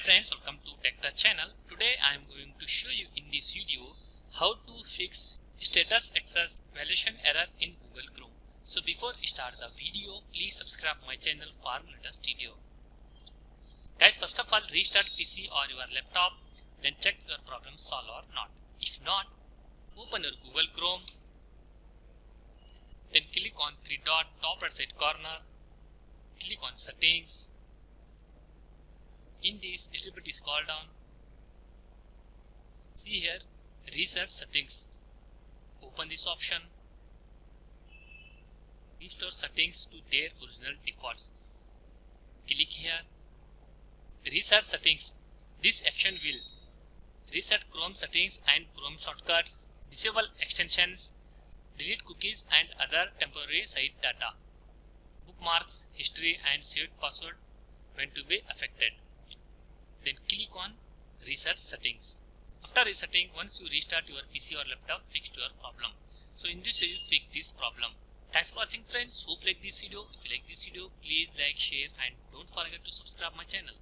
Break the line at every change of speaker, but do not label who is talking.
friends, welcome to TechTouch channel. Today I am going to show you in this video how to fix status access violation error in Google Chrome. So before we start the video, please subscribe my channel for latest video. Guys, first of all, restart PC or your laptop, then check your problem solved or not. If not, open your Google Chrome, then click on three dot top right side corner, click on settings. In this, little bit scroll down. See here, reset settings. Open this option. Restore settings to their original defaults. Click here. Reset settings. This action will reset Chrome settings and Chrome shortcuts, disable extensions, delete cookies and other temporary site data. Bookmarks, history and saved password when to be affected. Then click on reset settings. After resetting, once you restart your PC or laptop, fix your problem. So in this way you fix this problem. Thanks for watching friends. Hope you like this video. If you like this video, please like, share and don't forget to subscribe my channel.